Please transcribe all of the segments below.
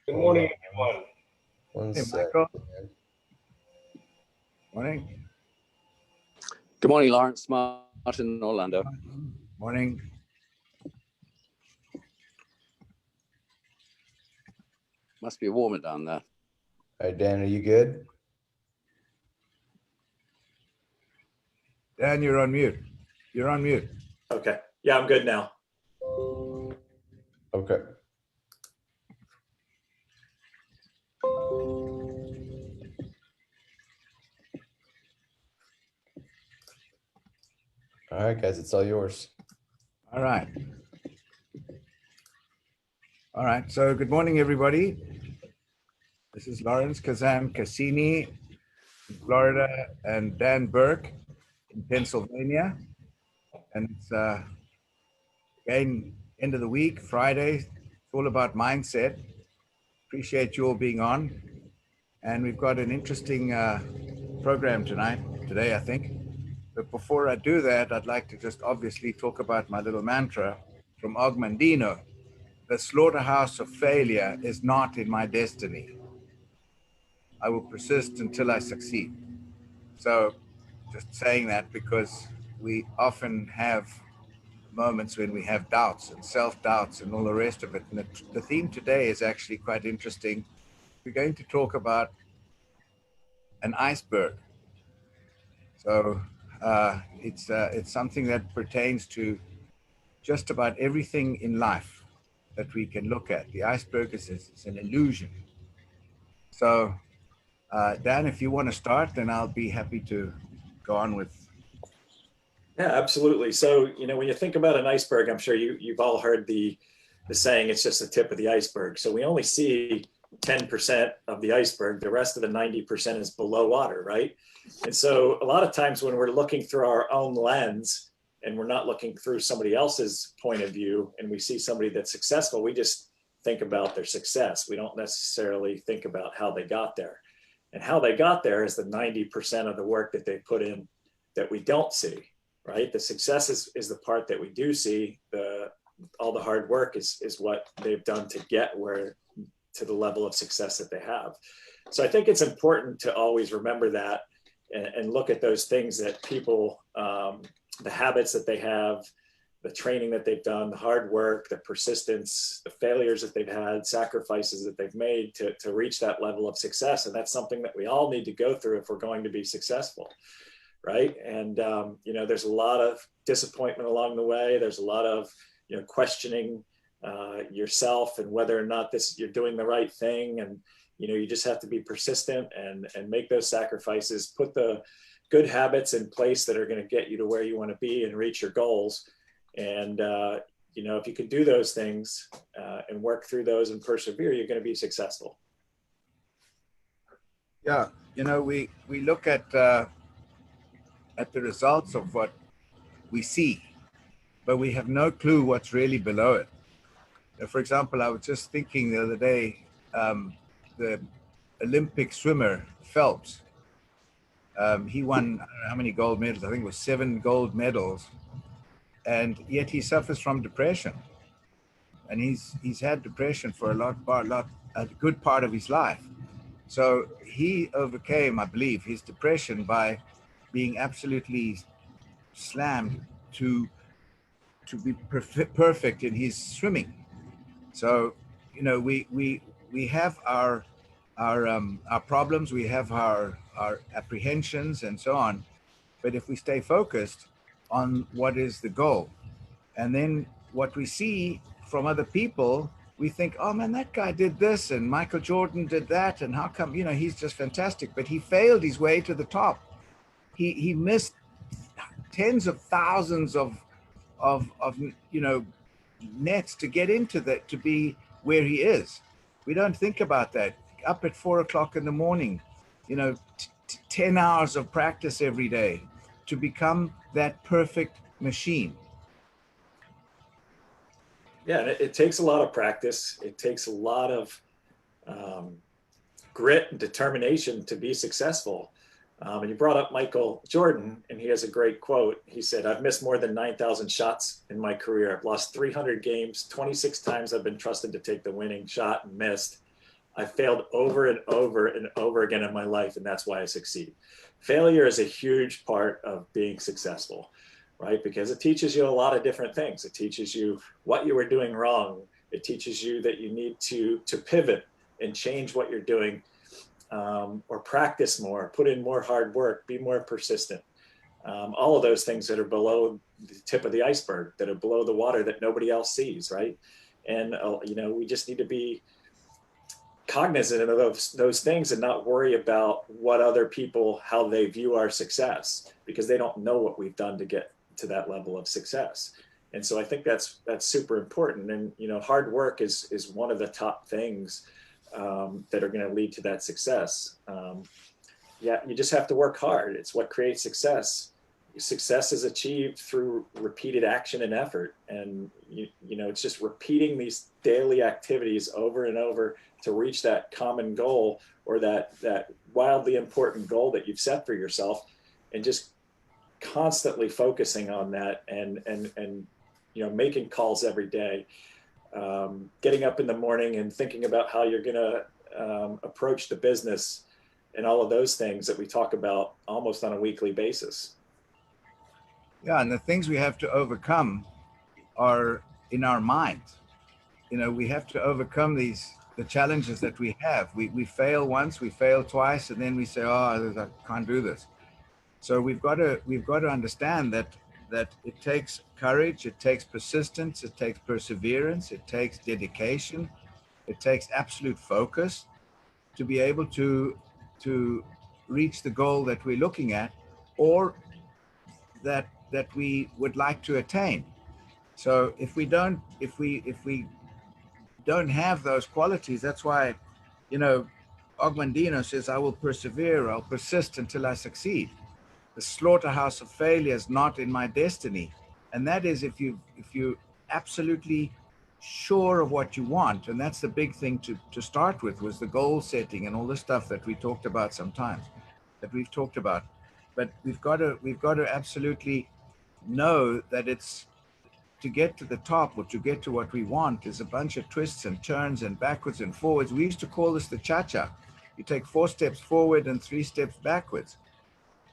Good morning, everyone. One Hey, sec. Michael. Morning. Good morning, Lawrence. Martin, Orlando. Morning. Must be warmer down there. All right, Dan, are you good? Dan, you're on mute. You're on mute. Okay. Yeah, I'm good now. Okay. All right, guys, it's all yours. All right. All right. So good morning, everybody. This is Lawrence Kazan Cassini in Florida and Dan Burke in Pennsylvania. And it's again, end of the week, Friday. It's all about mindset. Appreciate you all being on. And we've got an interesting program today, I think. But before I do that, I'd like to just obviously talk about my little mantra from Ogmandino. The slaughterhouse of failure is not in my destiny. I will persist until I succeed. So just saying that because we often have moments when we have doubts and self-doubts and all the rest of it. And the theme today is actually quite interesting. We're going to talk about an iceberg. So it's something that pertains to just about everything in life that we can look at. The iceberg is an illusion. So Dan, if you want to start, then I'll be happy to go on with. Yeah, absolutely. So, when you think about an iceberg, I'm sure you've all heard the saying, it's just the tip of the iceberg. So we only see 10% of the iceberg. The rest of the 90% is below water, right? And so a lot of times when we're looking through our own lens and we're not looking through somebody else's point of view and we see somebody that's successful, we just think about their success. We don't necessarily think about how they got there. And how they got there is the 90% of the work that they put in that we don't see, right? The success is the part that we do see. All the hard work is what they've done to get to the level of success that they have. So I think it's important to always remember that and look at those things that people, the habits that they have, the training that they've done, the hard work, the persistence, the failures that they've had, sacrifices that they've made to reach that level of success. And that's something that we all need to go through if we're going to be successful, right? And, there's a lot of disappointment along the way. There's a lot of, questioning yourself and whether or not you're doing the right thing. And, you just have to be persistent and make those sacrifices, put the good habits in place that are going to get you to where you want to be and reach your goals. And, if you can do those things and work through those and persevere, you're going to be successful. Yeah, we look at the results of what we see, but we have no clue what's really below it. For example, I was just thinking the other day, the Olympic swimmer Phelps, he won, I don't know how many gold medals, I think it was 7 gold medals, and yet he suffers from depression. And he's had depression for a good part of his life. So he overcame, I believe, his depression by being absolutely slammed to be perfect in his swimming. So, we have our problems, we have our apprehensions and so on. But if we stay focused on what is the goal, and then what we see from other people, we think, oh man, that guy did this and Michael Jordan did that, and how come, he's just fantastic, but he failed his way to the top. He missed tens of thousands of nets to get into that, to be where he is. We don't think about that. Up at 4 o'clock in the morning, 10 hours of practice every day to become that perfect machine. Yeah, it takes a lot of practice. It takes a lot of grit and determination to be successful. And you brought up Michael Jordan, and he has a great quote. He said, "I've missed more than 9,000 shots in my career. I've lost 300 games. 26 times I've been trusted to take the winning shot and missed. I failed over and over and over again in my life, and that's why I succeed. Failure is a huge part of being successful, right? Because it teaches you a lot of different things. It teaches you what you were doing wrong. It teaches you that you need to pivot and change what you're doing, or practice more, put in more hard work, be more persistent. All of those things that are below the tip of the iceberg, that are below the water that nobody else sees, right? And we just need to be cognizant of those things and not worry about what other people, how they view our success, because they don't know what we've done to get to that level of success. And so I think that's super important. And hard work is one of the top things that are going to lead to that success. You just have to work hard. It's what creates success. Success is achieved through repeated action and effort. And it's just repeating these daily activities over and over to reach that common goal, or that wildly important goal that you've set for yourself, and just constantly focusing on that, and making calls every day, getting up in the morning and thinking about how you're going to approach the business, and all of those things that we talk about almost on a weekly basis. Yeah, and the things we have to overcome are in our mind. We have to overcome the challenges that we have. We fail once, we fail twice, and then we say, "Oh, I can't do this." So we've got to understand that it takes courage, it takes persistence, it takes perseverance, it takes dedication, it takes absolute focus to be able to reach the goal that we're looking at, or that we would like to attain. So if we don't have those qualities, that's why Ogmandino says, "I will persevere, I'll persist until I succeed. The slaughterhouse of failure is not in my destiny." And that is if you absolutely sure of what you want. And that's the big thing to start with, was the goal setting and all the stuff that we talked about sometimes, that we've talked about. But we've got to absolutely know that it's, to get to the top, or to get to what we want, is a bunch of twists and turns and backwards and forwards. We used to call this the cha-cha. You take 4 steps forward and 3 steps backwards.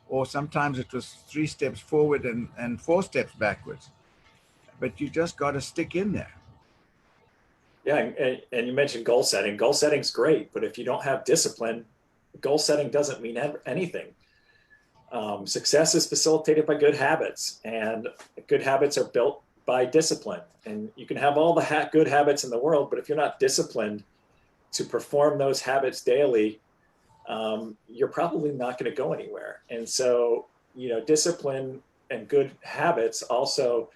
Or sometimes it was 3 steps forward and 4 steps backwards. But you just got to stick in there. Yeah, and you mentioned goal setting. Goal setting's great, but if you don't have discipline, goal setting doesn't mean anything. Success is facilitated by good habits, and good habits are built by discipline. And you can have all the good habits in the world, but if you're not disciplined to perform those habits daily, you're probably not going to go anywhere. And so, discipline and good habits also,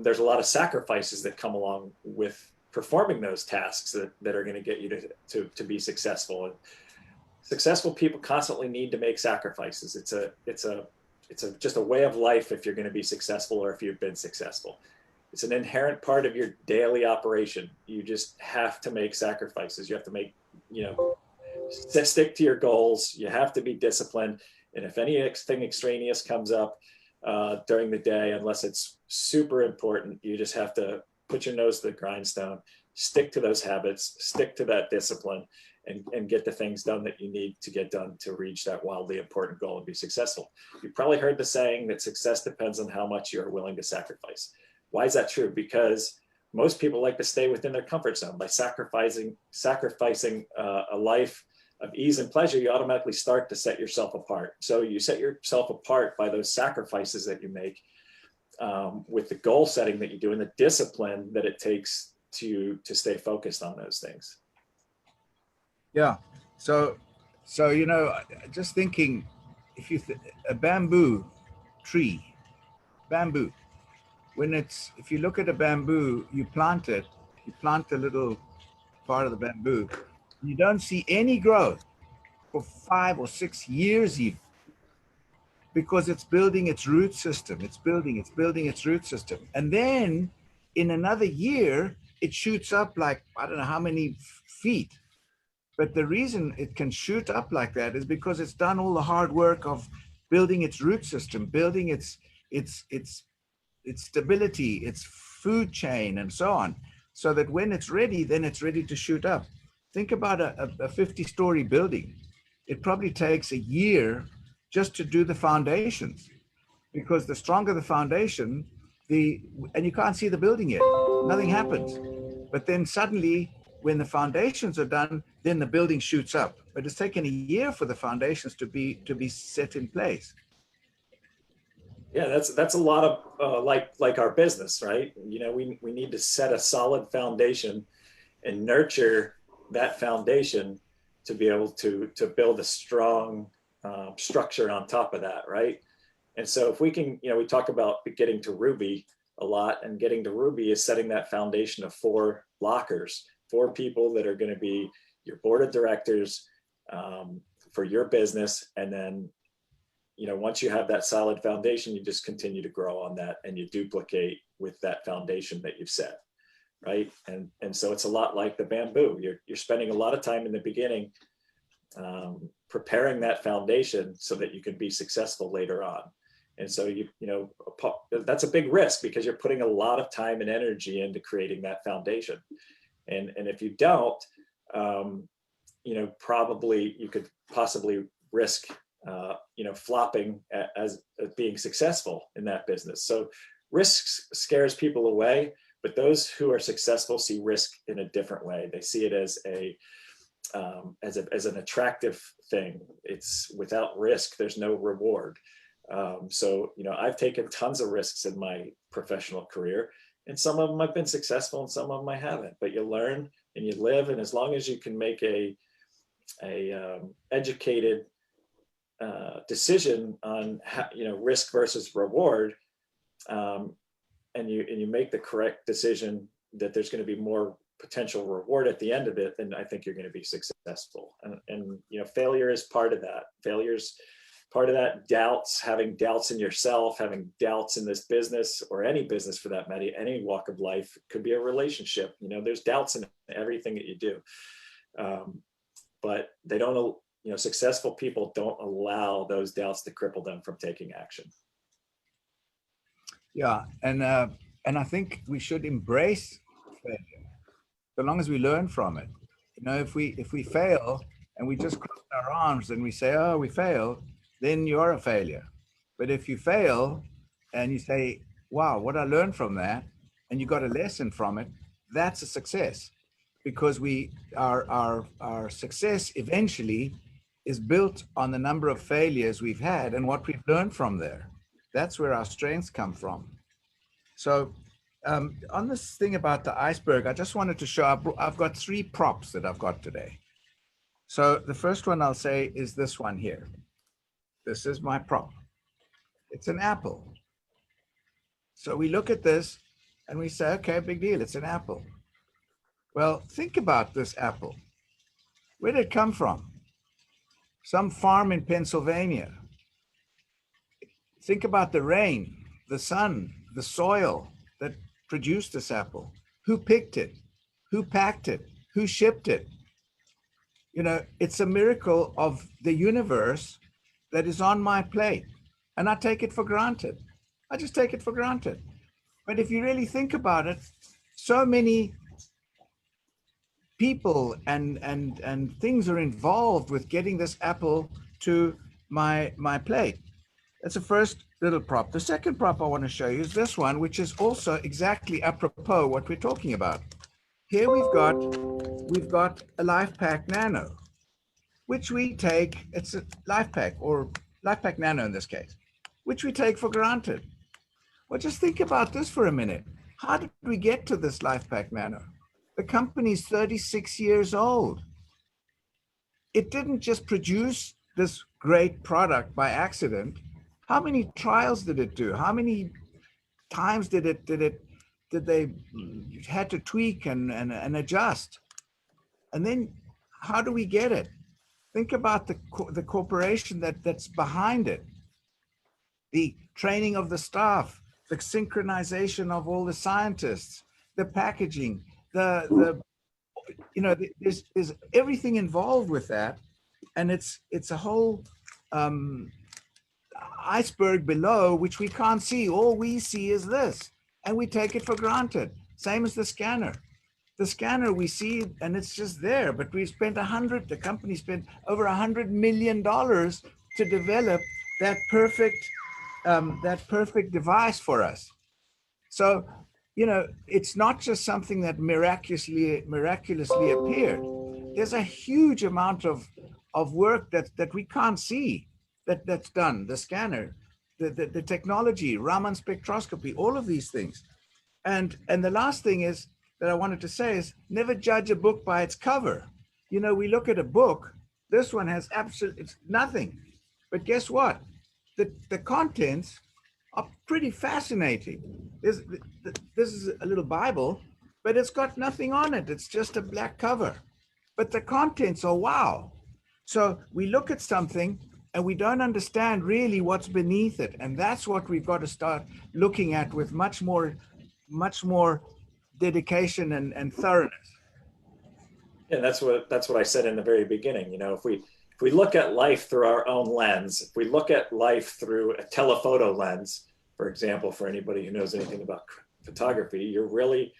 there's a lot of sacrifices that come along with performing those tasks that are going to get you to be successful. And successful people constantly need to make sacrifices. It's just a way of life if you're going to be successful, or if you've been successful. It's an inherent part of your daily operation. You just have to make sacrifices. You have to make, stick to your goals. You have to be disciplined. And if anything extraneous comes up during the day, unless it's super important, you just have to put your nose to the grindstone, stick to those habits, stick to that discipline, and get the things done that you need to get done to reach that wildly important goal and be successful. You've probably heard the saying that success depends on how much you're willing to sacrifice. Why is that true? Because most people like to stay within their comfort zone. By sacrificing a life of ease and pleasure, you automatically start to set yourself apart. So you set yourself apart by those sacrifices that you make, with the goal setting that you do, and the discipline that it takes to stay focused on those things. Yeah. So just thinking, if a bamboo tree, if you look at a bamboo, you plant a little part of the bamboo, you don't see any growth for 5 or 6 years even, because it's building its root system. It's building its root system. And then in another year, it shoots up like, I don't know how many feet. But the reason it can shoot up like that is because it's done all the hard work of building its root system, building its stability, its food chain, and so on, so that when it's ready, then it's ready to shoot up. think about a 50-story building. It probably takes a year just to do the foundations, because the stronger the foundation, and you can't see the building yet, nothing happens. But then suddenly, when the foundations are done, then the building shoots up. But it's taken a year for the foundations to be set in place. Yeah, that's a lot of like our business, right? You know, we need to set a solid foundation and nurture that foundation to be able to build a strong structure on top of that, right? And so if we can, you know, we talk about getting to Ruby a lot, and getting to Ruby is setting that foundation of 4 lockers, 4 people that are going to be your board of directors for your business. And then, you know, once you have that solid foundation, you just continue to grow on that, and you duplicate with that foundation that you've set, right? And so it's a lot like the bamboo. You're spending a lot of time in the beginning preparing that foundation so that you can be successful later on. And so you know that's a big risk, because you're putting a lot of time and energy into creating that foundation. And if you don't, you know, probably you could possibly risk you know, flopping as being successful in that business. So risk scares people away, but those who are successful see risk in a different way. They see it as an attractive thing. It's without risk, there's no reward. So, you know, I've taken tons of risks in my professional career, and some of them I've been successful and some of them I haven't, but you learn and you live. And as long as you can make a educated decision on how, you know, risk versus reward, and you make the correct decision that there's going to be more potential reward at the end of it, then I think you're going to be successful. And you know, failure is part of that. Failure's part of that. Doubts, having doubts in yourself, having doubts in this business, or any business for that matter, any walk of life. Could be a relationship. You know, there's doubts in everything that you do, but they don't. You know, successful people don't allow those doubts to cripple them from taking action. Yeah, and I think we should embrace failure, so long as we learn from it. You know, if we fail and we just cross our arms and we say, "Oh, we failed," then you're a failure. But if you fail and you say, "Wow, what I learned from that," and you got a lesson from it, that's a success, because our success eventually is built on the number of failures we've had and what we've learned from there. That's where our strengths come from. So on this thing about the iceberg, I just wanted to show up. I've got 3 props that I've got today. So the first one I'll say is this one here. This is my prop. It's an apple. So we look at this and we say, okay, big deal, it's an apple. Well, think about this apple. Where did it come from? Some farm in Pennsylvania. Think about the rain, the sun, the soil that produced this apple. Who picked it? Who packed it? Who shipped it? You know, it's a miracle of the universe that is on my plate. And I take it for granted. I just take it for granted. But if you really think about it, so many people and things are involved with getting this apple to my plate. That's the first little prop. The second prop I want to show you is this one, which is also exactly apropos what we're talking about. Here we've got a Life Pack Nano, which we take, it's a Life Pack, or Life Pack Nano in this case, which we take for granted. Well, just think about this for a minute. How did we get to this Life Pack Nano? The company's 36 years old. It didn't just produce this great product by accident. How many trials did it do? How many times did they had to tweak and adjust? And then how do we get it? Think about the corporation that's behind it. The training of the staff, the synchronization of all the scientists, the packaging, you know, there's everything involved with that, and it's a whole iceberg below which we can't see. All we see is this, and we take it for granted. Same as the scanner. The scanner we see, and it's just there, but we spent the company spent over $100 million to develop that perfect device for us. So, it's not just something that miraculously appeared. There's a huge amount of work that we can't see that's done. The scanner, the technology, Raman spectroscopy, all of these things. And the last thing is that I wanted to say is never judge a book by its cover. We look at a book, this one has absolutely nothing. But guess what? The contents are pretty fascinating. This is a little Bible, but it's got nothing on it. It's just a black cover. But the contents are wow. So we look at something and we don't understand really what's beneath it. And that's what we've got to start looking at with much more dedication and thoroughness. And that's what I said in the very beginning. If we look at life through our own lens, if we look at life through a telephoto lens, for example, for anybody who knows anything about photography, you're really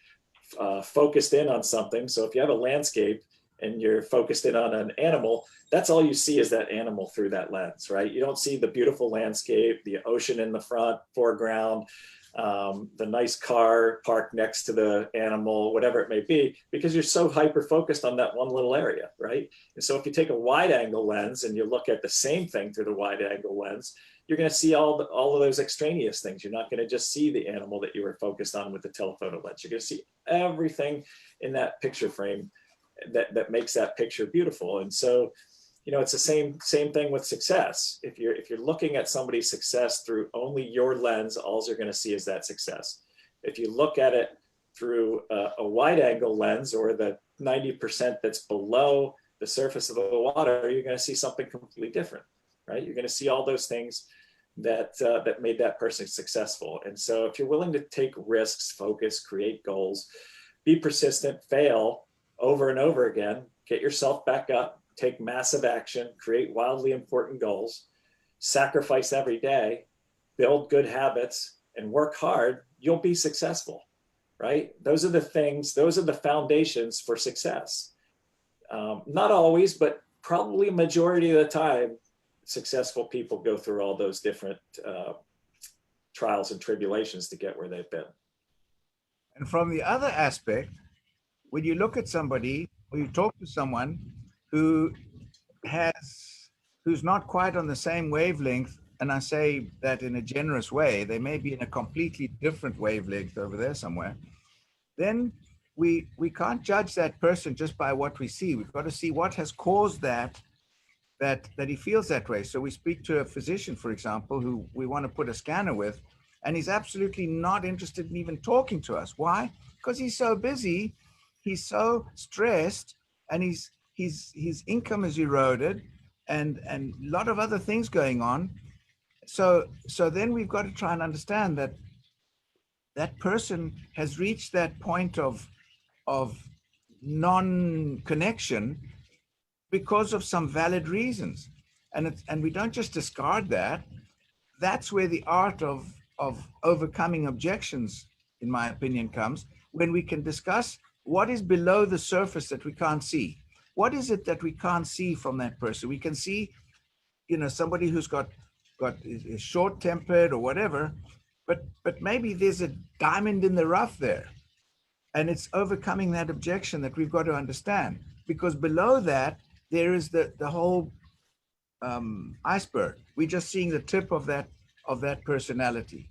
focused in on something. So if you have a landscape and you're focused in on an animal, that's all you see is that animal through that lens, right? You don't see the beautiful landscape, the ocean in the foreground, the nice car parked next to the animal, whatever it may be, because you're so hyper focused on that one little area, right? And so if you take a wide angle lens and you look at the same thing through the wide angle lens, you're going to see all of those extraneous things. You're not going to just see the animal that you were focused on with the telephoto lens. You're going to see everything in that picture frame that makes that picture beautiful. And so, it's the same thing with success. If you're looking at somebody's success through only your lens, all you're going to see is that success. If you look at it through a wide angle lens, or the 90% that's below the surface of the water, you're going to see something completely different, right? You're going to see all those things that made that person successful. And so if you're willing to take risks, focus, create goals, be persistent, fail over and over again, get yourself back up, take massive action, create wildly important goals, sacrifice every day, build good habits, and work hard, you'll be successful, right? Those are the foundations for success. Not always, but probably a majority of the time, successful people go through all those different trials and tribulations to get where they've been. And from the other aspect, when you look at somebody or you talk to someone who's not quite on the same wavelength, and I say that in a generous way, they may be in a completely different wavelength over there somewhere, then we can't judge that person just by what we see. We've got to see what has caused that he feels that way. So we speak to a physician, for example, who we want to put a scanner with, and he's absolutely not interested in even talking to us. Why? Because he's so busy, he's so stressed, and his income is eroded, and a lot of other things going on. So then we've got to try and understand that person has reached that point of non-connection because of some valid reasons, and we don't just discard that. That's where the art of overcoming objections, in my opinion, comes, when we can discuss what is below the surface that we can't see. What is it that we can't see from that person? We can see, somebody who's is short-tempered or whatever, but maybe there's a diamond in the rough there, and it's overcoming that objection that we've got to understand, because below that there is the whole iceberg. We're just seeing the tip of that personality.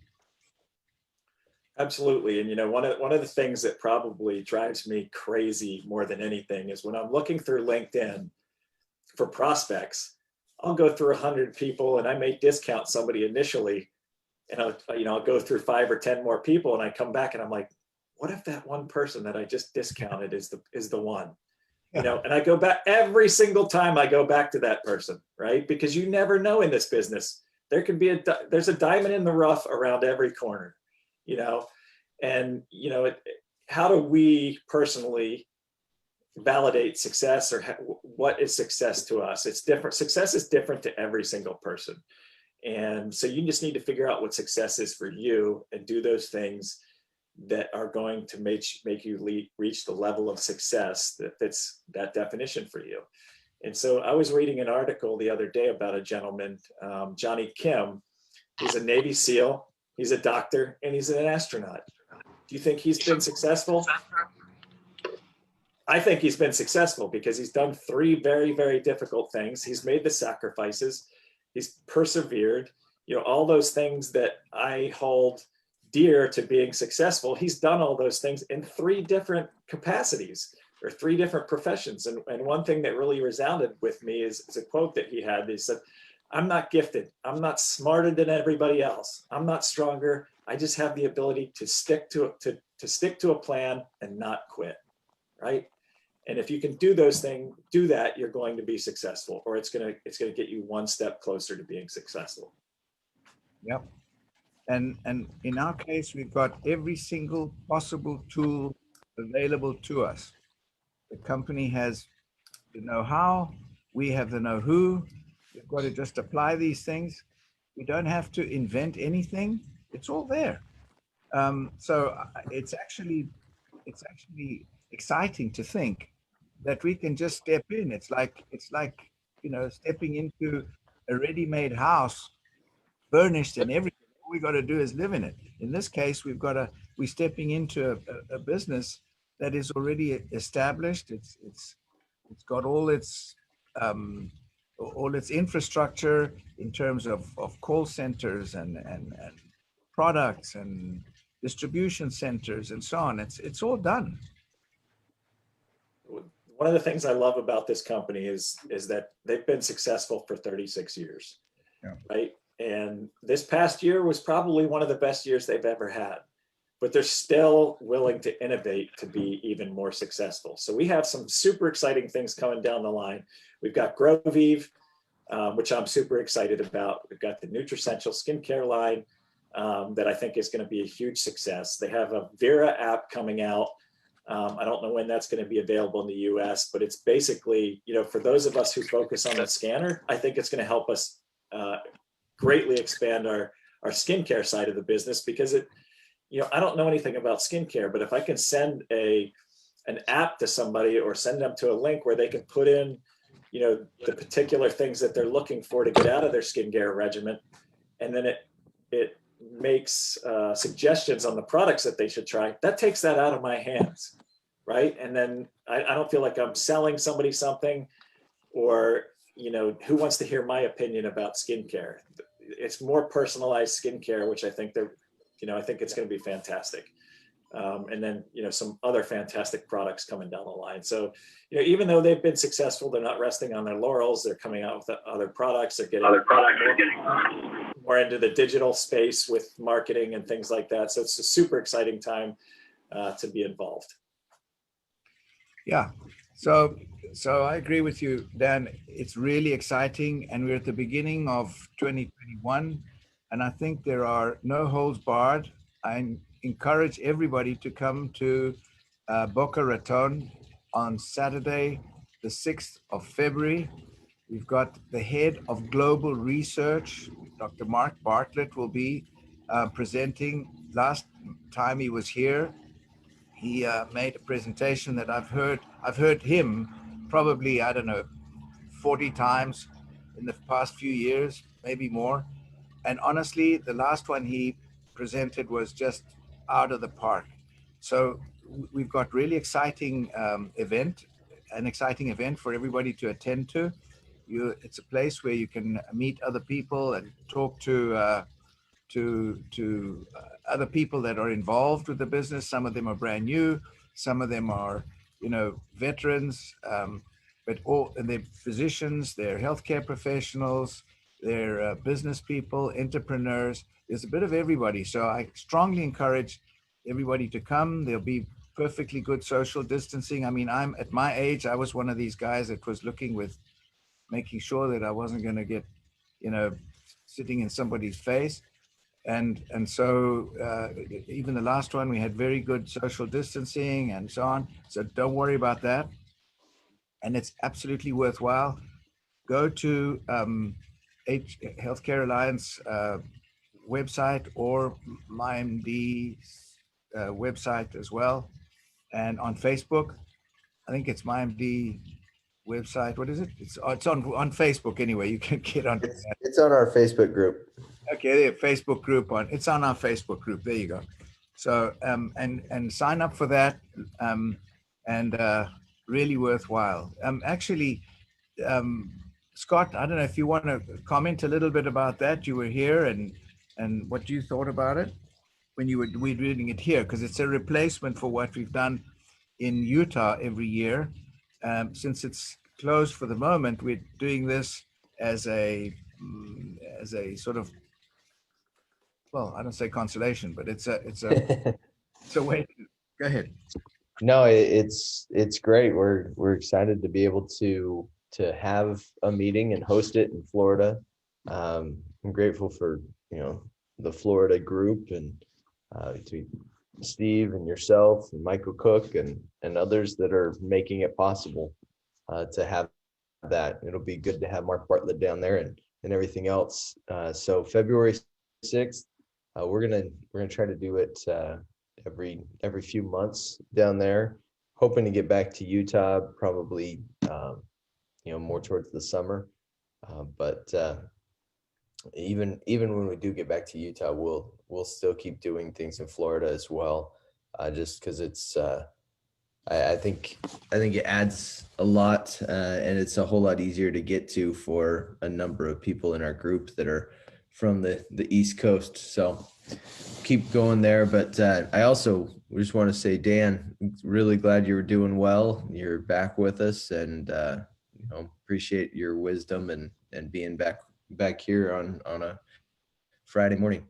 Absolutely. And one of the things that probably drives me crazy more than anything is when I'm looking through LinkedIn for prospects, I'll go through 100 people and I may discount somebody initially, and I'll go through 5 or 10 more people, and I come back and I'm like, what if that one person that I just discounted is the one? And I go back every single time. I go back to that person, right? Because you never know in this business. There's a diamond in the rough around every corner. And how do we personally validate success, or what is success to us? It's different. Success is different to every single person. And so you just need to figure out what success is for you and do those things that are going to make you reach the level of success that fits that definition for you. And so I was reading an article the other day about a gentleman, Johnny Kim. He's a Navy SEAL, he's a doctor, and he's an astronaut. Do you think he's been successful? I think he's been successful because he's done 3 very, very difficult things. He's made the sacrifices. He's persevered. You know, all those things that I hold dear to being successful, he's done all those things in 3 different capacities or 3 different professions. And one thing that really resounded with me is a quote that he had. He said, "I'm not gifted. I'm not smarter than everybody else. I'm not stronger. I just have the ability to stick to a plan and not quit." Right? And if you can do those things, do that, you're going to be successful, or it's gonna get you one step closer to being successful. Yep. And in our case, we've got every single possible tool available to us. The company has the know-how, we have the know-who. We've got to just apply these things. We don't have to invent anything. It's all there. So it's actually exciting to think that we can just step in. It's like stepping into a ready-made house, furnished and everything. All we got to do is live in it. In this case, we're stepping into a business that is already established. It's got all its infrastructure in terms of call centers and products and distribution centers and so on. It's all done. One of the things I love about this company is that they've been successful for 36 years, right? And this past year was probably one of the best years they've ever had, but they're still willing to innovate to be even more successful. So we have some super exciting things coming down the line. We've got Grovive, which I'm super excited about. We've got the Nutricential skincare line that I think is going to be a huge success. They have a Vera app coming out. I don't know when that's going to be available in the US, but it's basically, for those of us who focus on the scanner, I think it's going to help us greatly expand our skincare side of the business, because I don't know anything about skincare, but if I can send an app to somebody or send them to a link where they can put in, the particular things that they're looking for to get out of their skincare regimen, and then it makes suggestions on the products that they should try, that takes that out of my hands, right? And then I don't feel like I'm selling somebody something, or who wants to hear my opinion about skincare. It's more personalized skincare, which I think I think it's going to be fantastic. And then some other fantastic products coming down the line. So even though they've been successful, they're not resting on their laurels. They're coming out with other products. They're getting more into the digital space with marketing and things like that. So it's a super exciting time to be involved. Yeah. So I agree with you, Dan. It's really exciting, and we're at the beginning of 2021, and I think there are no holds barred. I encourage everybody to come to Boca Raton on Saturday, the 6th of February. We've got the head of global research, Dr. Mark Bartlett, will be presenting. Last time he was here, he made a presentation that I've heard him probably, 40 times in the past few years, maybe more. And honestly, the last one he presented was just out of the park. So we've got really exciting an exciting event for everybody to attend to. It's a place where you can meet other people and talk to other people that are involved with the business. Some of them are brand new, some of them are veterans, and they're physicians, they're healthcare professionals, they're business people, entrepreneurs. There's a bit of everybody. So I strongly encourage everybody to come. There'll be perfectly good social distancing. I mean, I'm at my age, I was one of these guys that was making sure that I wasn't going to get, sitting in somebody's face. And so even the last one, we had very good social distancing and so on. So don't worry about that. And it's absolutely worthwhile. Go to Healthcare Alliance website or MyMD website as well, and on Facebook. I think it's MyMD website. What is it? It's on Facebook anyway. You can get on. It's on our Facebook group. Okay, the Facebook group it's on our Facebook group. There you go. So and sign up for that, and really worthwhile. Actually, Scott, I don't know if you want to comment a little bit about that. You were here, and what you thought about it when you were reading it here, because it's a replacement for what we've done in Utah every year. Since it's closed for the moment, we're doing this as a sort of, well, I don't say consolation, but it's a way to, go ahead. No, it's great. We're excited to be able to have a meeting and host it in Florida. I'm grateful for the Florida group and to Steve and yourself and Michael Cook and others that are making it possible to have that. It'll be good to have Mark Bartlett down there and everything else. So February 6th, we're gonna try to do it every few months down there. Hoping to get back to Utah probably more towards the summer. But even when we do get back to Utah, we'll still keep doing things in Florida as well, just because it's I think it adds a lot, and it's a whole lot easier to get to for a number of people in our group that are from the East Coast. So keep going there. But I also just want to say, Dan, really glad you were doing well. You're back with us, and appreciate your wisdom and being back here on a Friday morning.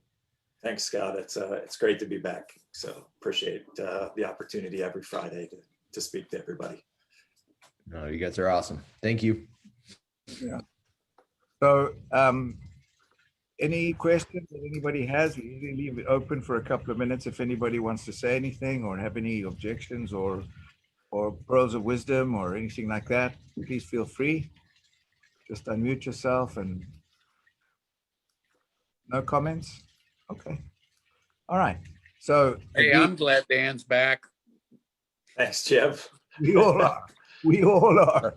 Thanks, Scott. It's great to be back. So appreciate the opportunity every Friday to speak to everybody. No, you guys are awesome. Thank you. Yeah. So any questions that anybody has, we usually leave it open for a couple of minutes if anybody wants to say anything or have any objections or pearls of wisdom or anything like that. Please feel free. Just unmute yourself. And no comments? Okay. All right. So hey, I'm glad Dan's back. Thanks, Jeff. We all are. We all are.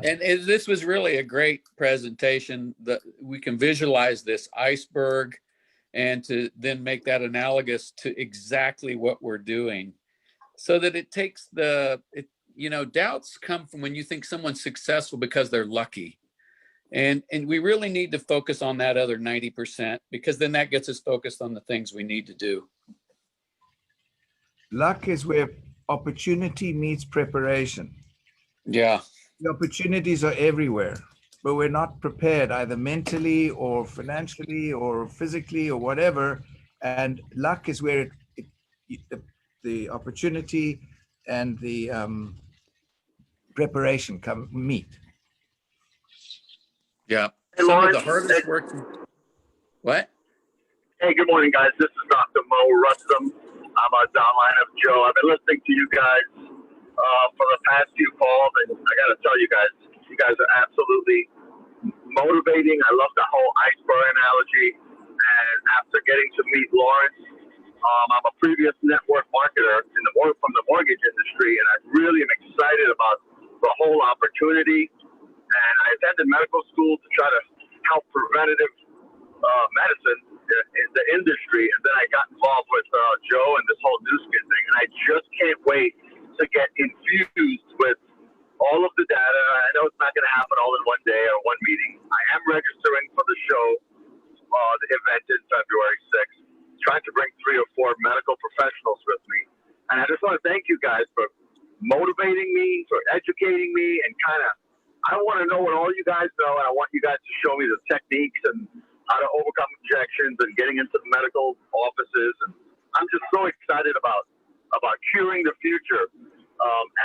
And this was really a great presentation. That we can visualize this iceberg and to then make that analogous to exactly what we're doing, so that it takes doubts come from when you think someone's successful because they're lucky. And we really need to focus on that other 90%, because then that gets us focused on the things we need to do. Luck is where opportunity meets preparation. Yeah. The opportunities are everywhere, but we're not prepared either mentally or financially or physically or whatever. And luck is where the opportunity and the preparation meet. Yeah. Hey, Some Lawrence. of the hardest work. What? Hey, good morning, guys. This is Dr. Mo Rustam. I'm a downline of Joe. I've been listening to you guys for the past few calls, and I got to tell you guys are absolutely motivating. I love the whole iceberg analogy. And after getting to meet Lawrence, I'm a previous network marketer from the mortgage industry, and I really am excited about the whole opportunity. And I attended medical school to try to help preventative medicine in the industry. And then I got involved with Joe and this whole new skin thing. And I just can't wait to get infused with all of the data. I know it's not going to happen all in one day or one meeting. I am registering for the show, the event in February 6th, trying to bring 3 or 4 medical professionals with me. And I just want to thank you guys for motivating me, for educating me, and I want to know what all you guys know, and I want you guys to show me the techniques and how to overcome objections and getting into the medical offices. And I'm just so excited about curing the future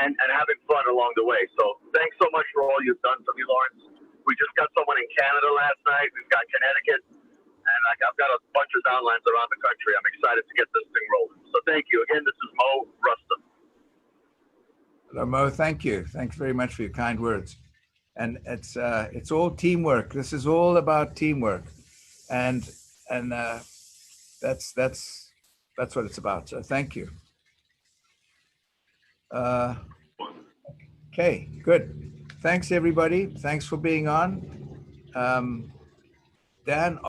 and having fun along the way. So thanks so much for all you've done for me, Lawrence. We just got someone in Canada last night. We've got Connecticut, and I've got a bunch of downlines around the country. I'm excited to get this thing rolling. So thank you. Again, this is Mo Rustam. Hello, Mo. Thank you. Thanks very much for your kind words. And it's all teamwork. This is all about teamwork, and that's That's what it's about. So thank you. Okay, good. Thanks, everybody. Thanks for being on. Dan.